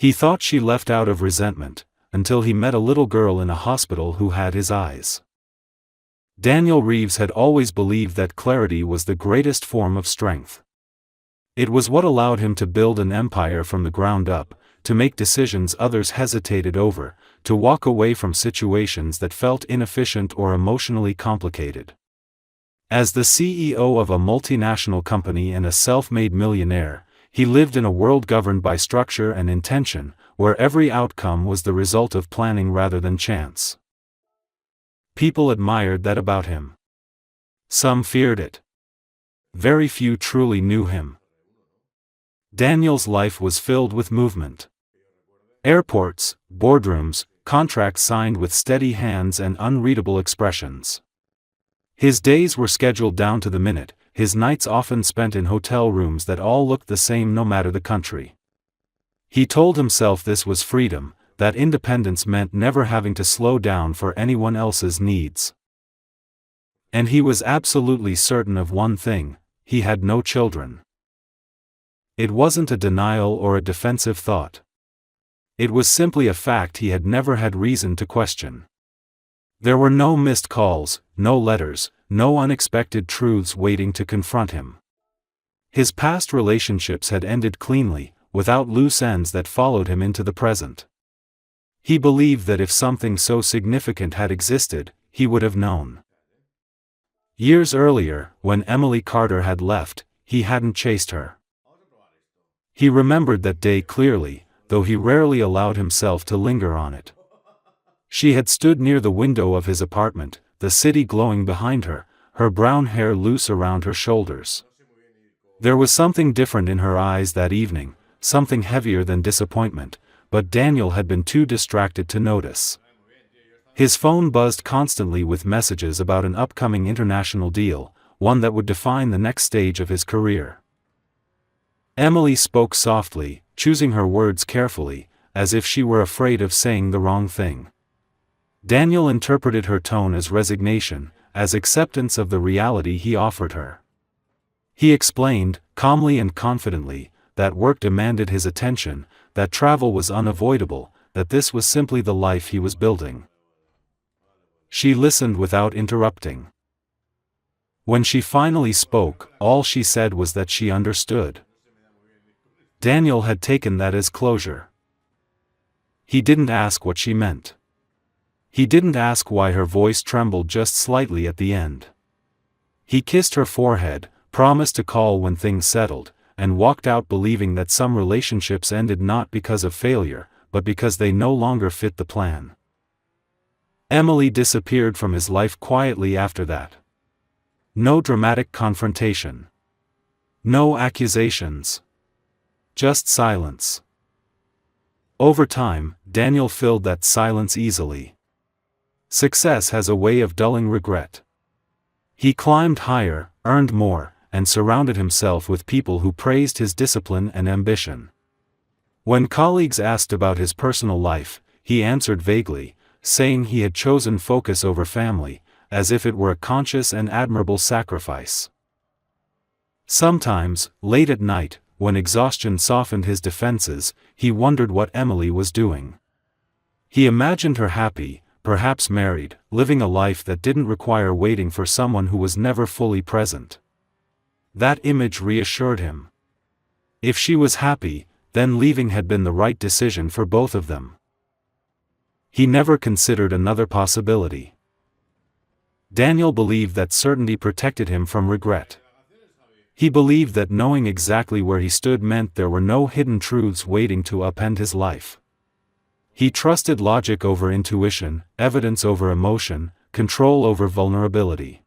He thought she left out of resentment, until he met a little girl in a hospital who had his eyes. Daniel Reeves had always believed that clarity was the greatest form of strength. It was what allowed him to build an empire from the ground up, to make decisions others hesitated over, to walk away from situations that felt inefficient or emotionally complicated. As the CEO of a multinational company and a self-made millionaire, he lived in a world governed by structure and intention, where every outcome was the result of planning rather than chance. People admired that about him. Some feared it. Very few truly knew him. Daniel's life was filled with movement. Airports, boardrooms, contracts signed with steady hands and unreadable expressions. His days were scheduled down to the minute, his nights often spent in hotel rooms that all looked the same no matter the country. He told himself this was freedom, that independence meant never having to slow down for anyone else's needs. And he was absolutely certain of one thing: he had no children. It wasn't a denial or a defensive thought. It was simply a fact he had never had reason to question. There were no missed calls, no letters, no unexpected truths waiting to confront him. His past relationships had ended cleanly, without loose ends that followed him into the present. He believed that if something so significant had existed, he would have known. Years earlier, when Emily Carter had left, he hadn't chased her. He remembered that day clearly, though he rarely allowed himself to linger on it. She had stood near the window of his apartment, the city glowing behind her, her brown hair loose around her shoulders. There was something different in her eyes that evening, something heavier than disappointment, but Daniel had been too distracted to notice. His phone buzzed constantly with messages about an upcoming international deal, one that would define the next stage of his career. Emily spoke softly, choosing her words carefully, as if she were afraid of saying the wrong thing. Daniel interpreted her tone as resignation, as acceptance of the reality he offered her. He explained, calmly and confidently, that work demanded his attention, that travel was unavoidable, that this was simply the life he was building. She listened without interrupting. When she finally spoke, all she said was that she understood. Daniel had taken that as closure. He didn't ask what she meant. He didn't ask why her voice trembled just slightly at the end. He kissed her forehead, promised to call when things settled, and walked out believing that some relationships ended not because of failure, but because they no longer fit the plan. Emily disappeared from his life quietly after that. No dramatic confrontation. No accusations. Just silence. Over time, Daniel filled that silence easily. Success has a way of dulling regret. He climbed higher, earned more, and surrounded himself with people who praised his discipline and ambition. When colleagues asked about his personal life, he answered vaguely, saying he had chosen focus over family, as if it were a conscious and admirable sacrifice. Sometimes, late at night, when exhaustion softened his defenses, he wondered what Emily was doing. He imagined her happy, perhaps married, living a life that didn't require waiting for someone who was never fully present. That image reassured him. If she was happy, then leaving had been the right decision for both of them. He never considered another possibility. Daniel believed that certainty protected him from regret. He believed that knowing exactly where he stood meant there were no hidden truths waiting to upend his life. He trusted logic over intuition, evidence over emotion, control over vulnerability.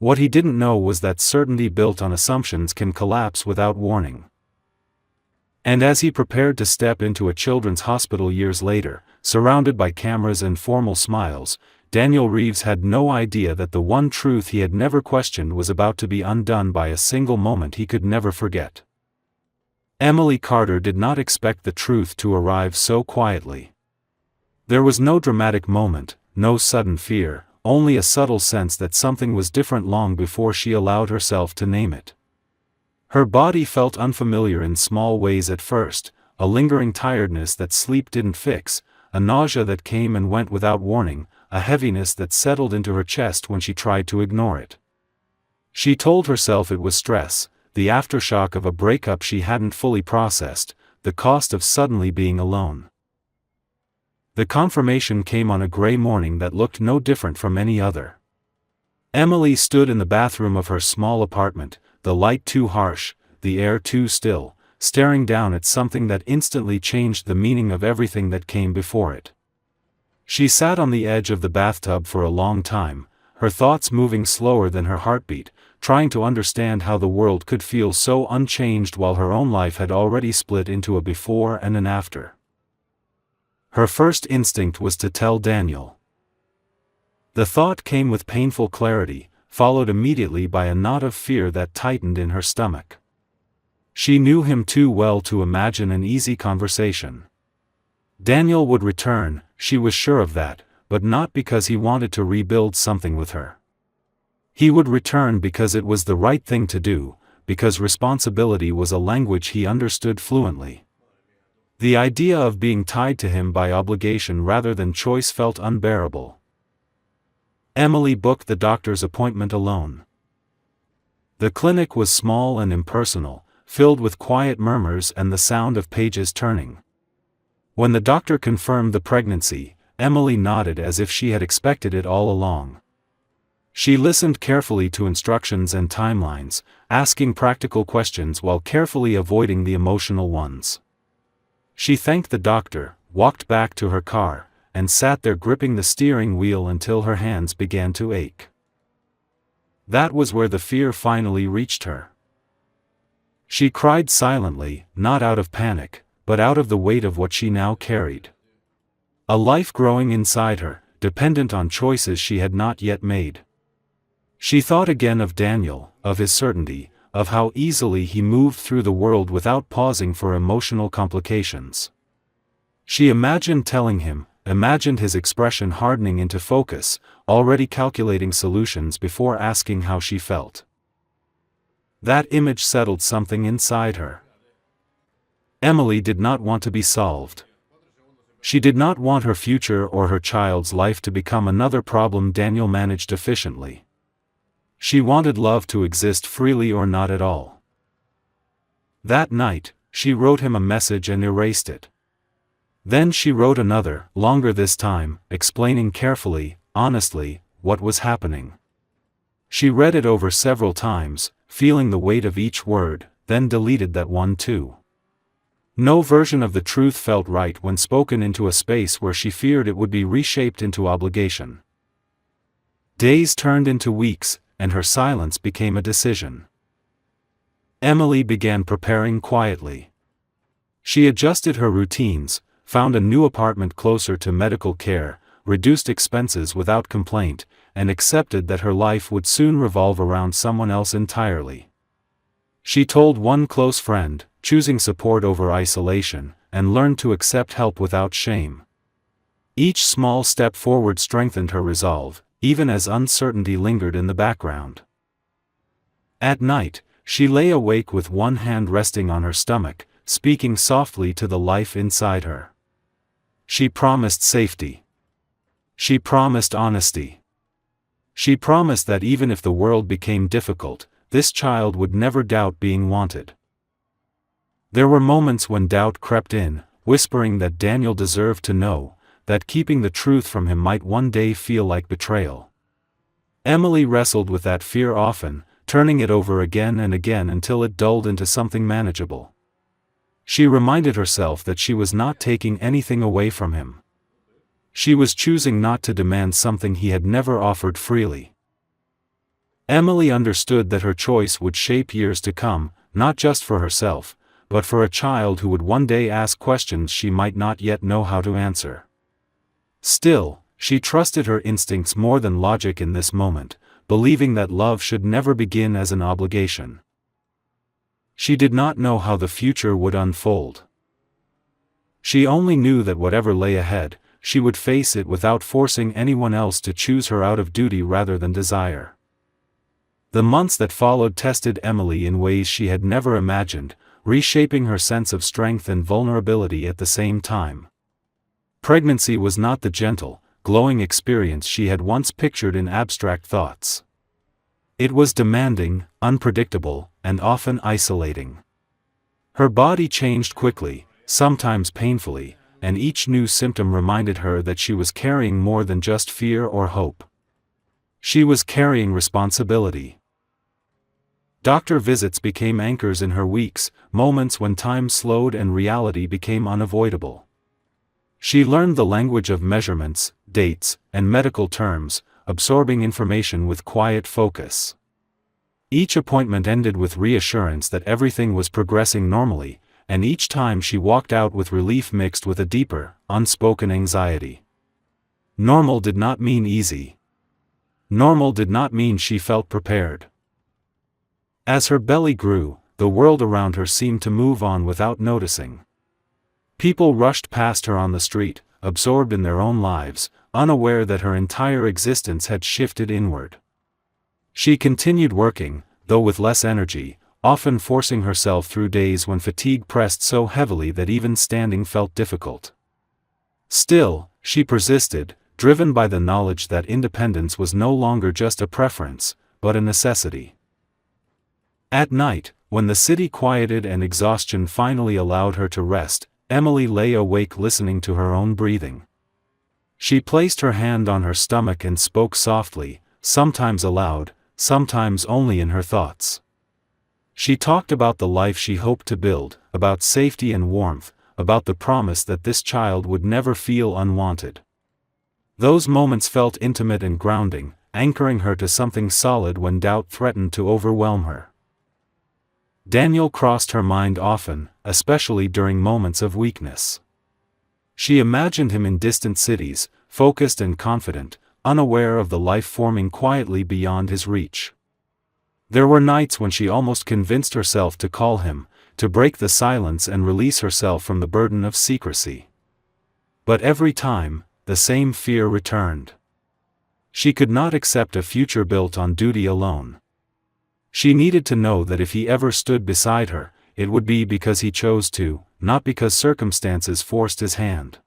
What he didn't know was that certainty built on assumptions can collapse without warning. And as he prepared to step into a children's hospital years later, surrounded by cameras and formal smiles, Daniel Reeves had no idea that the one truth he had never questioned was about to be undone by a single moment he could never forget. Emily Carter did not expect the truth to arrive so quietly. There was no dramatic moment, no sudden fear, only a subtle sense that something was different long before she allowed herself to name it. Her body felt unfamiliar in small ways at first, a lingering tiredness that sleep didn't fix, a nausea that came and went without warning, a heaviness that settled into her chest when she tried to ignore it. She told herself it was stress, the aftershock of a breakup she hadn't fully processed, the cost of suddenly being alone. The confirmation came on a gray morning that looked no different from any other. Emily stood in the bathroom of her small apartment, the light too harsh, the air too still, staring down at something that instantly changed the meaning of everything that came before it. She sat on the edge of the bathtub for a long time, her thoughts moving slower than her heartbeat, trying to understand how the world could feel so unchanged while her own life had already split into a before and an after. Her first instinct was to tell Daniel. The thought came with painful clarity, followed immediately by a knot of fear that tightened in her stomach. She knew him too well to imagine an easy conversation. Daniel would return, she was sure of that, but not because he wanted to rebuild something with her. He would return because it was the right thing to do, because responsibility was a language he understood fluently. The idea of being tied to him by obligation rather than choice felt unbearable. Emily booked the doctor's appointment alone. The clinic was small and impersonal, filled with quiet murmurs and the sound of pages turning. When the doctor confirmed the pregnancy, Emily nodded as if she had expected it all along. She listened carefully to instructions and timelines, asking practical questions while carefully avoiding the emotional ones. She thanked the doctor, walked back to her car, and sat there gripping the steering wheel until her hands began to ache. That was where the fear finally reached her. She cried silently, not out of panic, but out of the weight of what she now carried. A life growing inside her, dependent on choices she had not yet made. She thought again of Daniel, of his certainty, of how easily he moved through the world without pausing for emotional complications. She imagined telling him, imagined his expression hardening into focus, already calculating solutions before asking how she felt. That image settled something inside her. Emily did not want to be solved. She did not want her future or her child's life to become another problem Daniel managed efficiently. She wanted love to exist freely or not at all. That night, she wrote him a message and erased it. Then she wrote another, longer this time, explaining carefully, honestly, what was happening. She read it over several times, feeling the weight of each word, then deleted that one too. No version of the truth felt right when spoken into a space where she feared it would be reshaped into obligation. Days turned into weeks, and her silence became a decision. Emily began preparing quietly. She adjusted her routines, found a new apartment closer to medical care, reduced expenses without complaint, and accepted that her life would soon revolve around someone else entirely. She told one close friend, choosing support over isolation, and learned to accept help without shame. Each small step forward strengthened her resolve, even as uncertainty lingered in the background. At night, she lay awake with one hand resting on her stomach, speaking softly to the life inside her. She promised safety. She promised honesty. She promised that even if the world became difficult, this child would never doubt being wanted. There were moments when doubt crept in, whispering that Daniel deserved to know, that keeping the truth from him might one day feel like betrayal. Emily wrestled with that fear often, turning it over again and again until it dulled into something manageable. She reminded herself that she was not taking anything away from him. She was choosing not to demand something he had never offered freely. Emily understood that her choice would shape years to come, not just for herself, but for a child who would one day ask questions she might not yet know how to answer. Still, she trusted her instincts more than logic in this moment, believing that love should never begin as an obligation. She did not know how the future would unfold. She only knew that whatever lay ahead, she would face it without forcing anyone else to choose her out of duty rather than desire. The months that followed tested Emily in ways she had never imagined, reshaping her sense of strength and vulnerability at the same time. Pregnancy was not the gentle, glowing experience she had once pictured in abstract thoughts. It was demanding, unpredictable, and often isolating. Her body changed quickly, sometimes painfully, and each new symptom reminded her that she was carrying more than just fear or hope. She was carrying responsibility. Doctor visits became anchors in her weeks, moments when time slowed and reality became unavoidable. She learned the language of measurements, dates, and medical terms, absorbing information with quiet focus. Each appointment ended with reassurance that everything was progressing normally, and each time she walked out with relief mixed with a deeper, unspoken anxiety. Normal did not mean easy. Normal did not mean she felt prepared. As her belly grew, the world around her seemed to move on without noticing. People rushed past her on the street, absorbed in their own lives, unaware that her entire existence had shifted inward. She continued working, though with less energy, often forcing herself through days when fatigue pressed so heavily that even standing felt difficult. Still, she persisted, driven by the knowledge that independence was no longer just a preference, but a necessity. At night, when the city quieted and exhaustion finally allowed her to rest, Emily lay awake listening to her own breathing. She placed her hand on her stomach and spoke softly, sometimes aloud, sometimes only in her thoughts. She talked about the life she hoped to build, about safety and warmth, about the promise that this child would never feel unwanted. Those moments felt intimate and grounding, anchoring her to something solid when doubt threatened to overwhelm her. Daniel crossed her mind often, especially during moments of weakness. She imagined him in distant cities, focused and confident, unaware of the life forming quietly beyond his reach. There were nights when she almost convinced herself to call him, to break the silence and release herself from the burden of secrecy. But every time, the same fear returned. She could not accept a future built on duty alone. She needed to know that if he ever stood beside her, it would be because he chose to, not because circumstances forced his hand.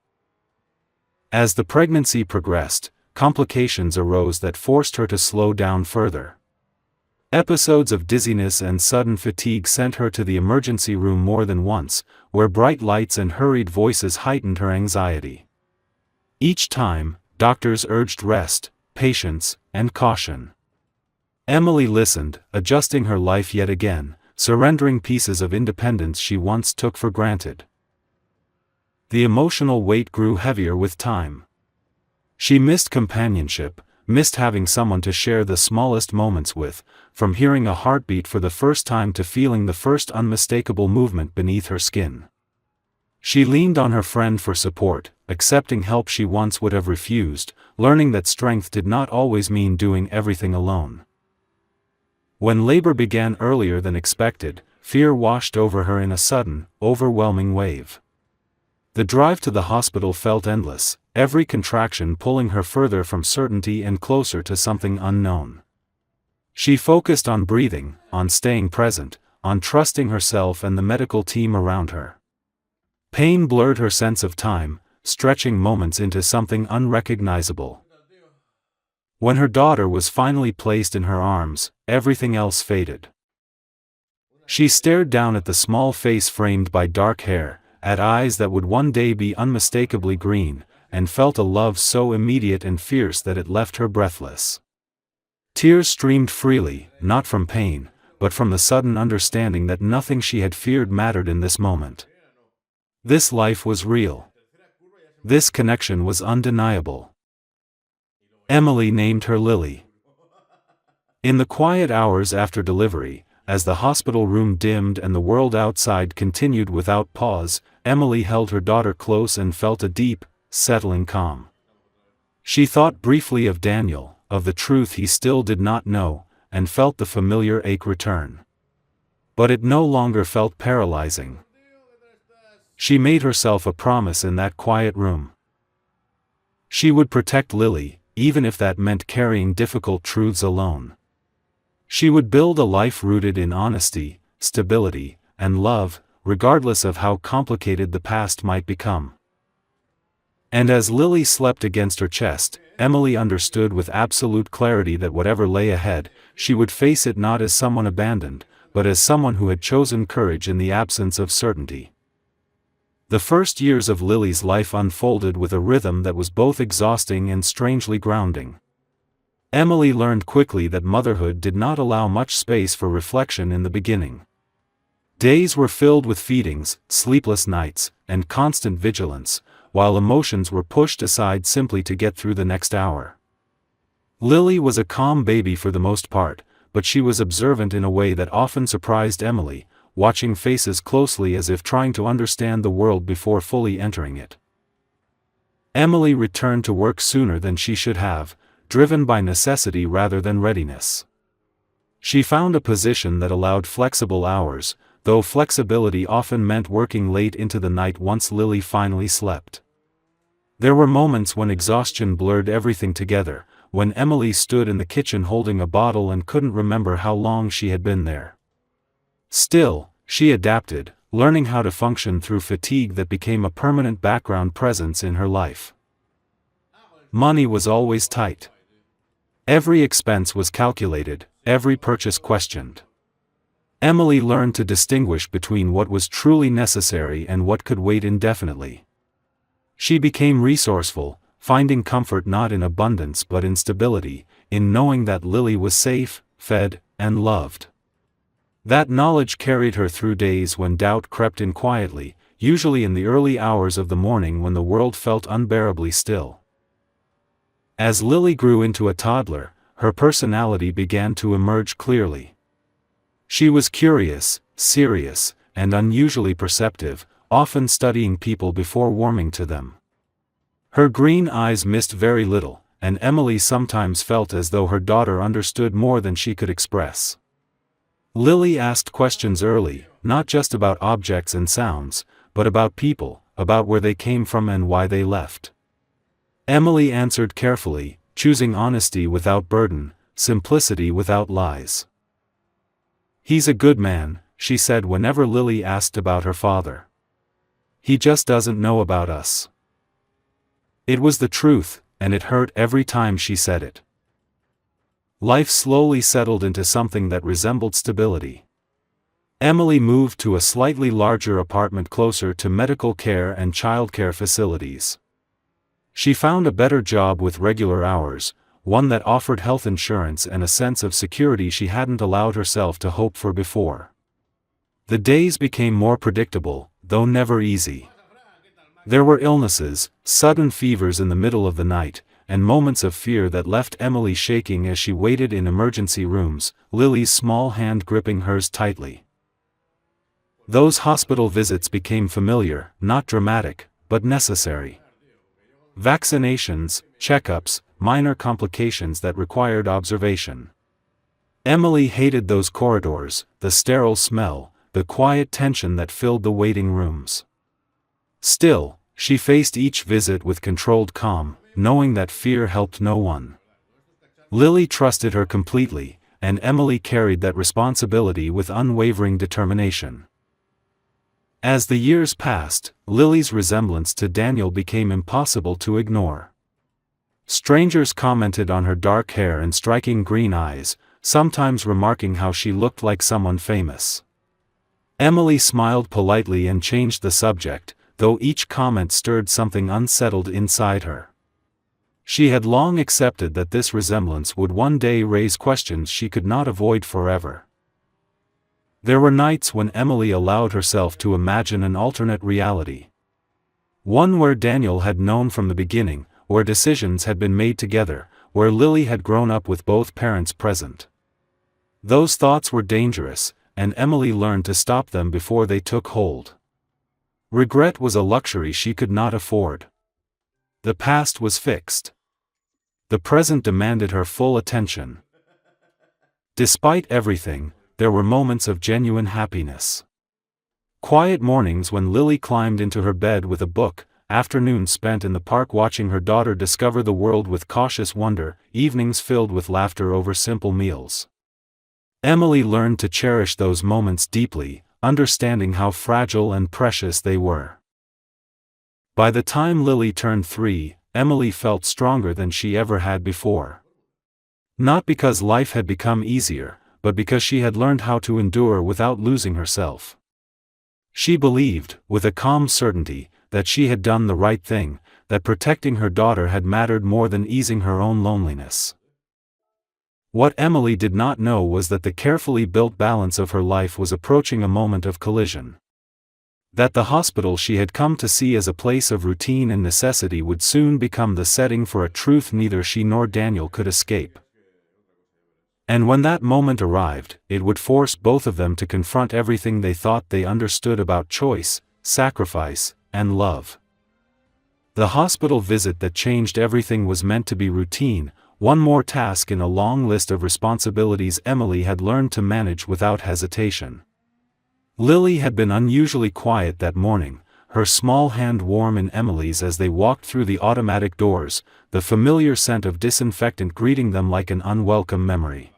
As the pregnancy progressed, complications arose that forced her to slow down further. Episodes of dizziness and sudden fatigue sent her to the emergency room more than once, where bright lights and hurried voices heightened her anxiety. Each time, doctors urged rest, patience, and caution. Emily listened, adjusting her life yet again, surrendering pieces of independence she once took for granted. The emotional weight grew heavier with time. She missed companionship, missed having someone to share the smallest moments with, from hearing a heartbeat for the first time to feeling the first unmistakable movement beneath her skin. She leaned on her friend for support, accepting help she once would have refused, learning that strength did not always mean doing everything alone. When labor began earlier than expected, fear washed over her in a sudden, overwhelming wave. The drive to the hospital felt endless, every contraction pulling her further from certainty and closer to something unknown. She focused on breathing, on staying present, on trusting herself and the medical team around her. Pain blurred her sense of time, stretching moments into something unrecognizable. When her daughter was finally placed in her arms, everything else faded. She stared down at the small face framed by dark hair, at eyes that would one day be unmistakably green, and felt a love so immediate and fierce that it left her breathless. Tears streamed freely, not from pain, but from the sudden understanding that nothing she had feared mattered in this moment. This life was real. This connection was undeniable. Emily named her Lily. In the quiet hours after delivery, as the hospital room dimmed and the world outside continued without pause, Emily held her daughter close and felt a deep, settling calm. She thought briefly of Daniel, of the truth he still did not know, and felt the familiar ache return. But it no longer felt paralyzing. She made herself a promise in that quiet room. She would protect Lily, even if that meant carrying difficult truths alone. She would build a life rooted in honesty, stability, and love, regardless of how complicated the past might become. And as Lily slept against her chest, Emily understood with absolute clarity that whatever lay ahead, she would face it not as someone abandoned, but as someone who had chosen courage in the absence of certainty. The first years of Lily's life unfolded with a rhythm that was both exhausting and strangely grounding. Emily learned quickly that motherhood did not allow much space for reflection in the beginning. Days were filled with feedings, sleepless nights, and constant vigilance, while emotions were pushed aside simply to get through the next hour. Lily was a calm baby for the most part, but she was observant in a way that often surprised Emily, watching faces closely as if trying to understand the world before fully entering it. Emily returned to work sooner than she should have, driven by necessity rather than readiness. She found a position that allowed flexible hours, though flexibility often meant working late into the night once Lily finally slept. There were moments when exhaustion blurred everything together, when Emily stood in the kitchen holding a bottle and couldn't remember how long she had been there. Still, she adapted, learning how to function through fatigue that became a permanent background presence in her life. Money was always tight. Every expense was calculated, every purchase questioned. Emily learned to distinguish between what was truly necessary and what could wait indefinitely. She became resourceful, finding comfort not in abundance but in stability, in knowing that Lily was safe, fed, and loved. That knowledge carried her through days when doubt crept in quietly, usually in the early hours of the morning when the world felt unbearably still. As Lily grew into a toddler, her personality began to emerge clearly. She was curious, serious, and unusually perceptive, often studying people before warming to them. Her green eyes missed very little, and Emily sometimes felt as though her daughter understood more than she could express. Lily asked questions early, not just about objects and sounds, but about people, about where they came from and why they left. Emily answered carefully, choosing honesty without burden, simplicity without lies. "He's a good man," she said whenever Lily asked about her father. "He just doesn't know about us." It was the truth, and it hurt every time she said it. Life slowly settled into something that resembled stability. Emily moved to a slightly larger apartment closer to medical care and childcare facilities. She found a better job with regular hours, one that offered health insurance and a sense of security she hadn't allowed herself to hope for before. The days became more predictable, though never easy. There were illnesses, sudden fevers in the middle of the night, and moments of fear that left Emily shaking as she waited in emergency rooms, Lily's small hand gripping hers tightly. Those hospital visits became familiar, not dramatic, but necessary. Vaccinations, checkups, minor complications that required observation. Emily hated those corridors, the sterile smell, the quiet tension that filled the waiting rooms. Still, she faced each visit with controlled calm, knowing that fear helped no one. Lily trusted her completely, and Emily carried that responsibility with unwavering determination. As the years passed, Lily's resemblance to Daniel became impossible to ignore. Strangers commented on her dark hair and striking green eyes, sometimes remarking how she looked like someone famous. Emily smiled politely and changed the subject, though each comment stirred something unsettled inside her. She had long accepted that this resemblance would one day raise questions she could not avoid forever. There were nights when Emily allowed herself to imagine an alternate reality. One where Daniel had known from the beginning, where decisions had been made together, where Lily had grown up with both parents present. Those thoughts were dangerous, and Emily learned to stop them before they took hold. Regret was a luxury she could not afford. The past was fixed. The present demanded her full attention. Despite everything, there were moments of genuine happiness. Quiet mornings when Lily climbed into her bed with a book, afternoons spent in the park watching her daughter discover the world with cautious wonder, evenings filled with laughter over simple meals. Emily learned to cherish those moments deeply, understanding how fragile and precious they were. By the time Lily turned 3, Emily felt stronger than she ever had before. Not because life had become easier, but because she had learned how to endure without losing herself. She believed, with a calm certainty, that she had done the right thing, that protecting her daughter had mattered more than easing her own loneliness. What Emily did not know was that the carefully built balance of her life was approaching a moment of collision. That the hospital she had come to see as a place of routine and necessity would soon become the setting for a truth neither she nor Daniel could escape. And when that moment arrived, it would force both of them to confront everything they thought they understood about choice, sacrifice, and love. The hospital visit that changed everything was meant to be routine, one more task in a long list of responsibilities Emily had learned to manage without hesitation. Lily had been unusually quiet that morning, her small hand warm in Emily's as they walked through the automatic doors, the familiar scent of disinfectant greeting them like an unwelcome memory.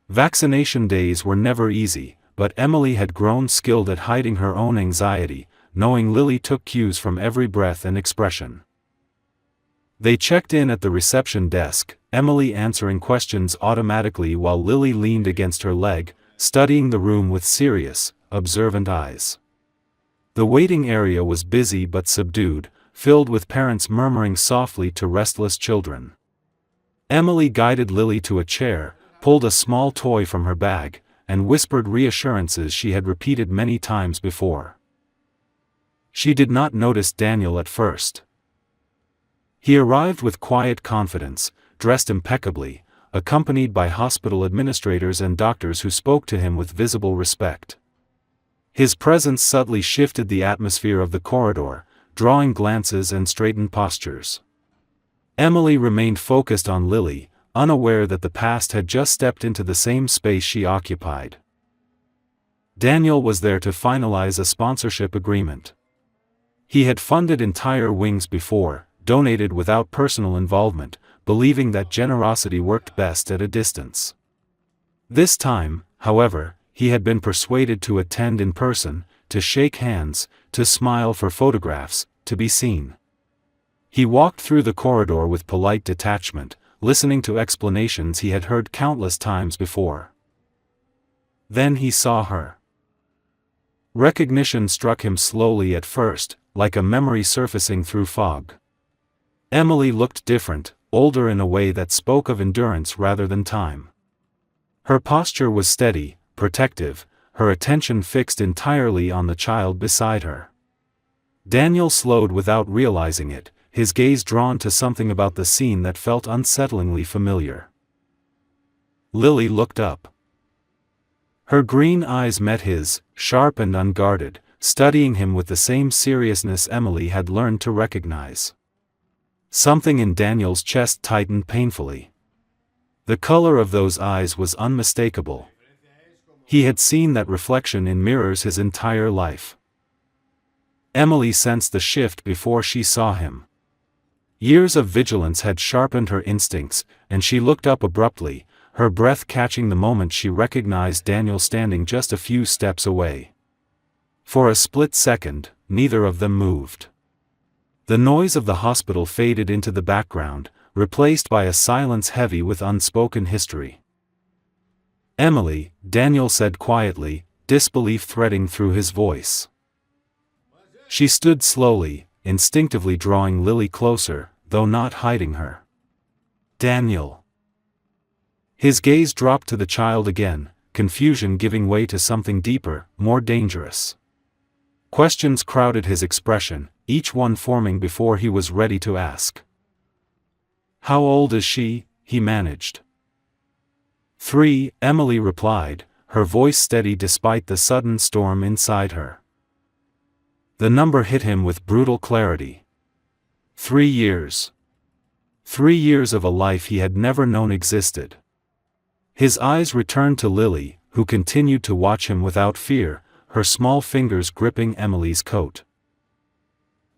Vaccination days were never easy, but Emily had grown skilled at hiding her own anxiety, knowing Lily took cues from every breath and expression. They checked in at the reception desk, Emily answering questions automatically while Lily leaned against her leg, studying the room with serious, observant eyes. The waiting area was busy but subdued, filled with parents murmuring softly to restless children. Emily guided Lily to a chair, pulled a small toy from her bag, and whispered reassurances she had repeated many times before. She did not notice Daniel at first. He arrived with quiet confidence, dressed impeccably, accompanied by hospital administrators and doctors who spoke to him with visible respect. His presence subtly shifted the atmosphere of the corridor, drawing glances and straightened postures. Emily remained focused on Lily, unaware that the past had just stepped into the same space she occupied. Daniel was there to finalize a sponsorship agreement. He had funded entire wings before, donated without personal involvement, believing that generosity worked best at a distance. This time, however, he had been persuaded to attend in person, to shake hands, to smile for photographs, to be seen. He walked through the corridor with polite detachment, listening to explanations he had heard countless times before. Then he saw her. Recognition struck him slowly at first, like a memory surfacing through fog. Emily looked different, older in a way that spoke of endurance rather than time. Her posture was steady, protective, her attention fixed entirely on the child beside her. Daniel slowed without realizing it, his gaze drawn to something about the scene that felt unsettlingly familiar. Lily looked up. Her green eyes met his, sharp and unguarded, studying him with the same seriousness Emily had learned to recognize. Something in Daniel's chest tightened painfully. The color of those eyes was unmistakable. He had seen that reflection in mirrors his entire life. Emily sensed the shift before she saw him. Years of vigilance had sharpened her instincts, and she looked up abruptly, her breath catching the moment she recognized Daniel standing just a few steps away. For a split second, neither of them moved. The noise of the hospital faded into the background, replaced by a silence heavy with unspoken history. "Emily," Daniel said quietly, disbelief threading through his voice. She stood slowly, instinctively drawing Lily closer, though not hiding her. "Daniel." His gaze dropped to the child again, confusion giving way to something deeper, more dangerous. Questions crowded his expression, each one forming before he was ready to ask. "How old is she?" he managed. 3, Emily replied, her voice steady despite the sudden storm inside her. The number hit him with brutal clarity. 3 years. 3 years of a life he had never known existed. His eyes returned to Lily, who continued to watch him without fear, her small fingers gripping Emily's coat.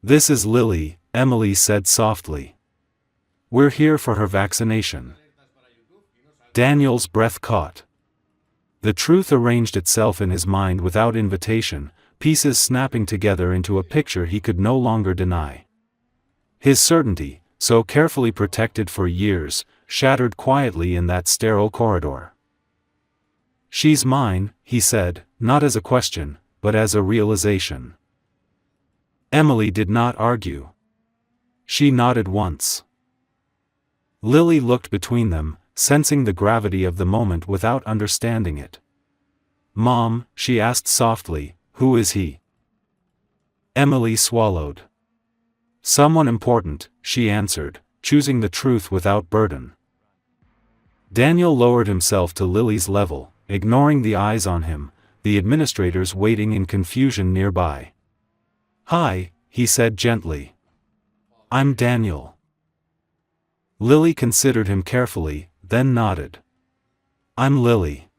"This is Lily," Emily said softly. "We're here for her vaccination." Daniel's breath caught. The truth arranged itself in his mind without invitation, pieces snapping together into a picture he could no longer deny. His certainty, so carefully protected for years, shattered quietly in that sterile corridor. "She's mine," he said, not as a question, but as a realization. Emily did not argue. She nodded once. Lily looked between them, sensing the gravity of the moment without understanding it. "Mom," she asked softly, "who is he?" Emily swallowed. "Someone important," she answered, choosing the truth without burden. Daniel lowered himself to Lily's level, ignoring the eyes on him, the administrators waiting in confusion nearby. "Hi," he said gently. "I'm Daniel." Lily considered him carefully, then nodded. "I'm Lily."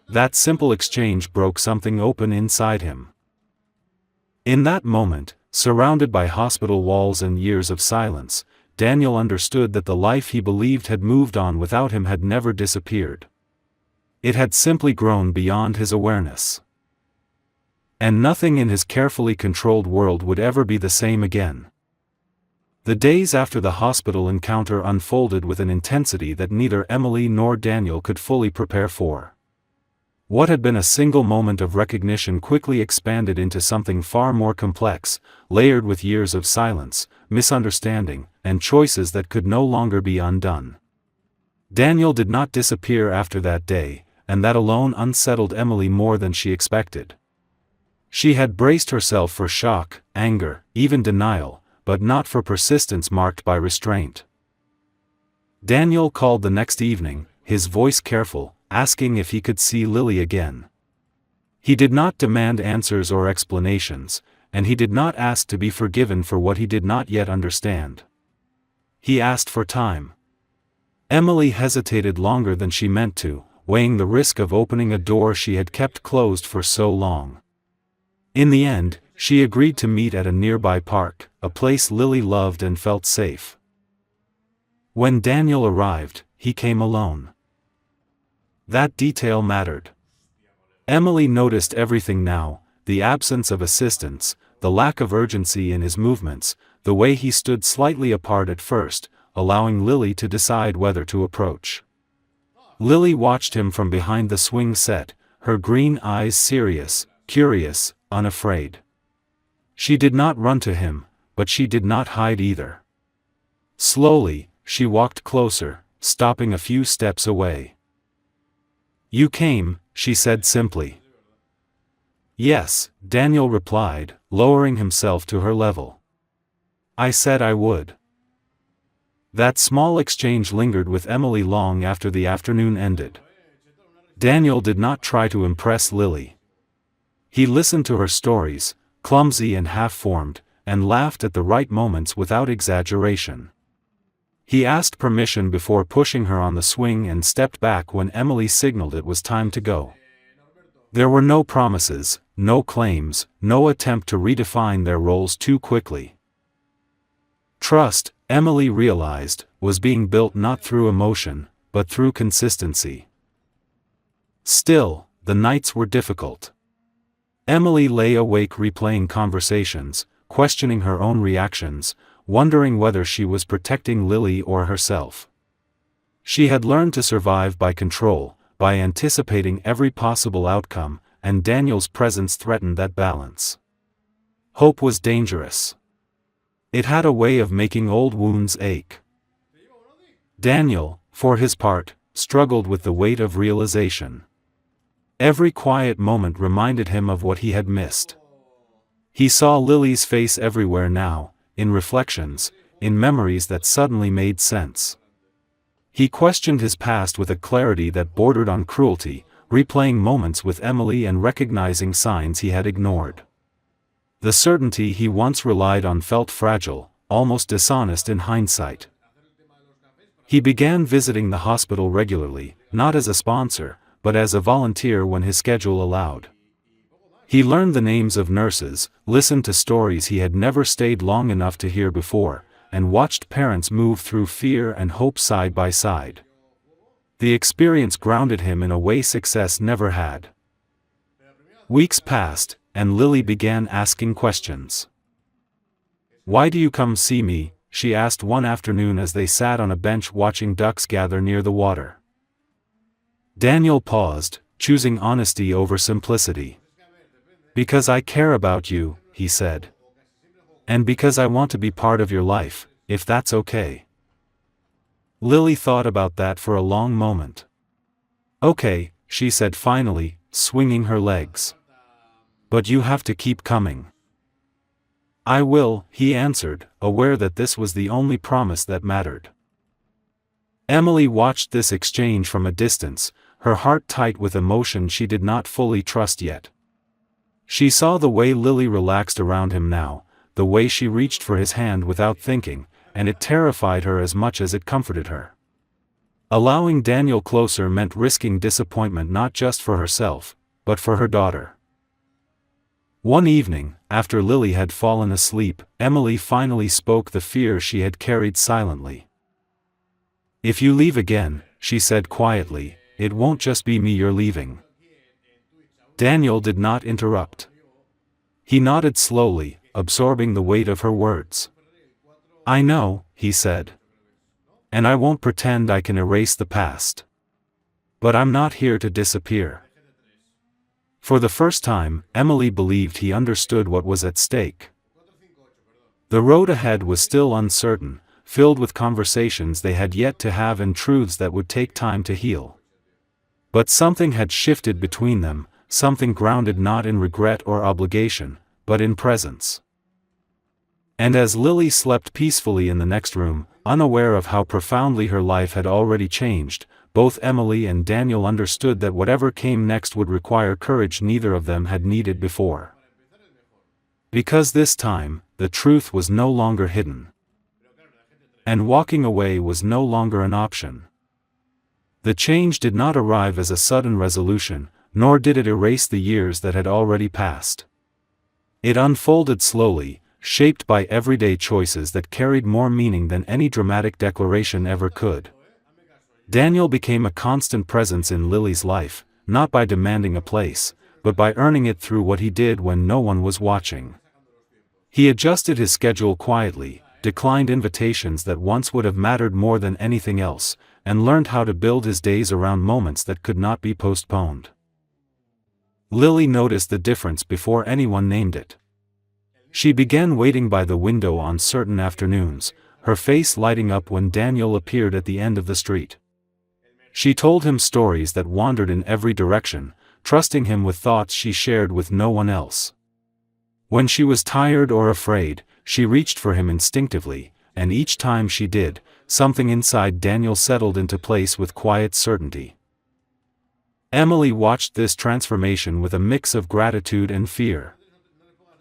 That simple exchange broke something open inside him. In that moment, surrounded by hospital walls and years of silence, Daniel understood that the life he believed had moved on without him had never disappeared. It had simply grown beyond his awareness. And nothing in his carefully controlled world would ever be the same again. The days after the hospital encounter unfolded with an intensity that neither Emily nor Daniel could fully prepare for. What had been a single moment of recognition quickly expanded into something far more complex, layered with years of silence, misunderstanding, and choices that could no longer be undone. Daniel did not disappear after that day, and that alone unsettled Emily more than she expected. She had braced herself for shock, anger, even denial, but not for persistence marked by restraint. Daniel called the next evening, his voice careful, asking if he could see Lily again. He did not demand answers or explanations, and he did not ask to be forgiven for what he did not yet understand. He asked for time. Emily hesitated longer than she meant to, weighing the risk of opening a door she had kept closed for so long. In the end, she agreed to meet at a nearby park, a place Lily loved and felt safe. When Daniel arrived, he came alone. That detail mattered. Emily noticed everything now, the absence of assistance, the lack of urgency in his movements, the way he stood slightly apart at first, allowing Lily to decide whether to approach. Lily watched him from behind the swing set, her green eyes serious, curious, unafraid. She did not run to him, but she did not hide either. Slowly, she walked closer, stopping a few steps away. "You came," she said simply. "Yes," Daniel replied, lowering himself to her level. "I said I would." That small exchange lingered with Emily long after the afternoon ended. Daniel did not try to impress Lily. He listened to her stories, clumsy and half-formed, and laughed at the right moments without exaggeration. He asked permission before pushing her on the swing and stepped back when Emily signaled it was time to go. There were no promises, no claims, no attempt to redefine their roles too quickly. Trust, Emily realized, was being built not through emotion, but through consistency. Still, the nights were difficult. Emily lay awake replaying conversations, questioning her own reactions, wondering whether she was protecting Lily or herself. She had learned to survive by control, by anticipating every possible outcome, and Daniel's presence threatened that balance. Hope was dangerous. It had a way of making old wounds ache. Daniel, for his part, struggled with the weight of realization. Every quiet moment reminded him of what he had missed. He saw Lily's face everywhere now, in reflections, in memories that suddenly made sense. He questioned his past with a clarity that bordered on cruelty, replaying moments with Emily and recognizing signs he had ignored. The certainty he once relied on felt fragile, almost dishonest in hindsight. He began visiting the hospital regularly, not as a sponsor, but as a volunteer when his schedule allowed. He learned the names of nurses, listened to stories he had never stayed long enough to hear before, and watched parents move through fear and hope side by side. The experience grounded him in a way success never had. Weeks passed, and Lily began asking questions. "Why do you come see me?" she asked one afternoon as they sat on a bench watching ducks gather near the water. Daniel paused, choosing honesty over simplicity. "Because I care about you," he said. "And because I want to be part of your life, if that's okay." Lily thought about that for a long moment. "Okay," she said finally, swinging her legs. "But you have to keep coming." "I will," he answered, aware that this was the only promise that mattered. Emily watched this exchange from a distance, her heart tight with emotion she did not fully trust yet. She saw the way Lily relaxed around him now, the way she reached for his hand without thinking, and it terrified her as much as it comforted her. Allowing Daniel closer meant risking disappointment not just for herself, but for her daughter. One evening, after Lily had fallen asleep, Emily finally spoke the fear she had carried silently. "If you leave again," she said quietly, "it won't just be me you're leaving." Daniel did not interrupt. He nodded slowly, absorbing the weight of her words. "I know," he said. "And I won't pretend I can erase the past. But I'm not here to disappear." For the first time, Emily believed he understood what was at stake. The road ahead was still uncertain, filled with conversations they had yet to have and truths that would take time to heal. But something had shifted between them, something grounded not in regret or obligation, but in presence. And as Lily slept peacefully in the next room, unaware of how profoundly her life had already changed, both Emily and Daniel understood that whatever came next would require courage neither of them had needed before. Because this time, the truth was no longer hidden. And walking away was no longer an option. The change did not arrive as a sudden resolution, nor did it erase the years that had already passed. It unfolded slowly, shaped by everyday choices that carried more meaning than any dramatic declaration ever could. Daniel became a constant presence in Lily's life, not by demanding a place, but by earning it through what he did when no one was watching. He adjusted his schedule quietly, declined invitations that once would have mattered more than anything else, and learned how to build his days around moments that could not be postponed. Lily noticed the difference before anyone named it. She began waiting by the window on certain afternoons, her face lighting up when Daniel appeared at the end of the street. She told him stories that wandered in every direction, trusting him with thoughts she shared with no one else. When she was tired or afraid, she reached for him instinctively, and each time she did, something inside Daniel settled into place with quiet certainty. Emily watched this transformation with a mix of gratitude and fear.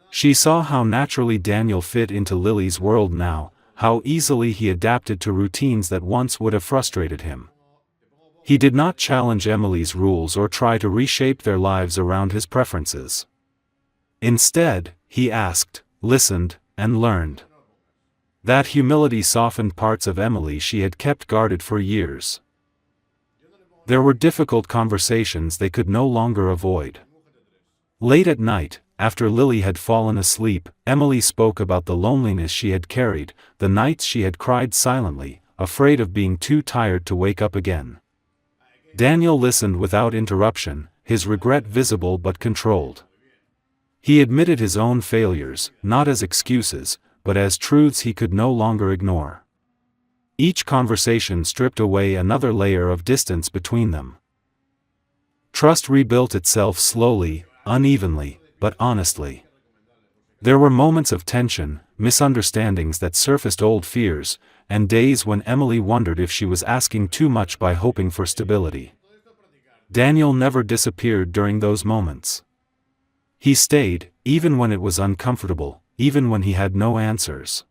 She saw how naturally Daniel fit into Lily's world now, how easily he adapted to routines that once would have frustrated him. He did not challenge Emily's rules or try to reshape their lives around his preferences. Instead, he asked, listened, and learned. That humility softened parts of Emily she had kept guarded for years. There were difficult conversations they could no longer avoid. Late at night, after Lily had fallen asleep, Emily spoke about the loneliness she had carried, the nights she had cried silently, afraid of being too tired to wake up again. Daniel listened without interruption, his regret visible but controlled. He admitted his own failures, not as excuses, but as truths he could no longer ignore. Each conversation stripped away another layer of distance between them. Trust rebuilt itself slowly, unevenly, but honestly. There were moments of tension, misunderstandings that surfaced old fears, and days when Emily wondered if she was asking too much by hoping for stability. Daniel never disappeared during those moments. He stayed, even when it was uncomfortable, even when he had no answers.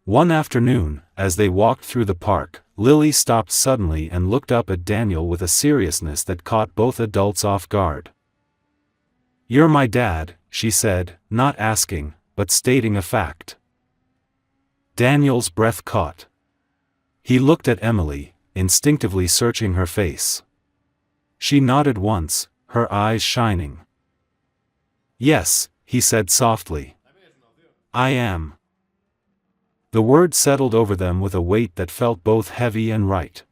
One afternoon, as they walked through the park, Lily stopped suddenly and looked up at Daniel with a seriousness that caught both adults off guard. "You're my dad," she said, not asking, but stating a fact. Daniel's breath caught. He looked at Emily, instinctively searching her face. She nodded once, her eyes shining. "Yes," he said softly. "I am." The word settled over them with a weight that felt both heavy and right.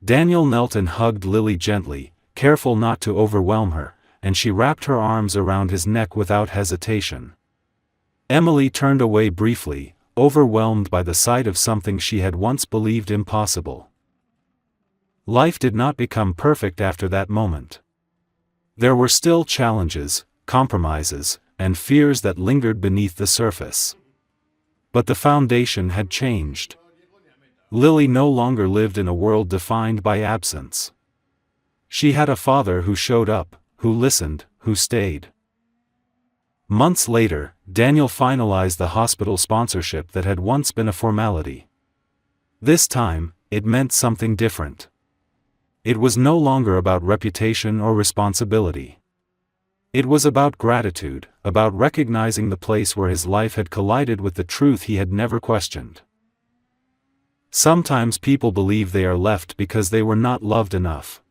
Daniel knelt and hugged Lily gently, careful not to overwhelm her, and she wrapped her arms around his neck without hesitation. Emily turned away briefly, overwhelmed by the sight of something she had once believed impossible. Life did not become perfect after that moment. There were still challenges, compromises, and fears that lingered beneath the surface. But the foundation had changed. Lily no longer lived in a world defined by absence. She had a father who showed up, who listened, who stayed. Months later, Daniel finalized the hospital sponsorship that had once been a formality. This time, it meant something different. It was no longer about reputation or responsibility. It was about gratitude, about recognizing the place where his life had collided with the truth he had never questioned. Sometimes people believe they are left because they were not loved enough.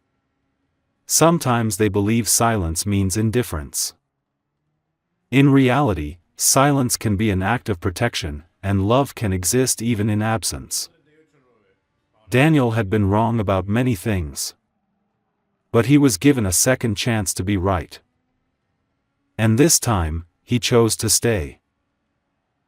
Sometimes they believe silence means indifference. In reality, silence can be an act of protection, and love can exist even in absence. Daniel had been wrong about many things. But he was given a second chance to be right. And this time, he chose to stay.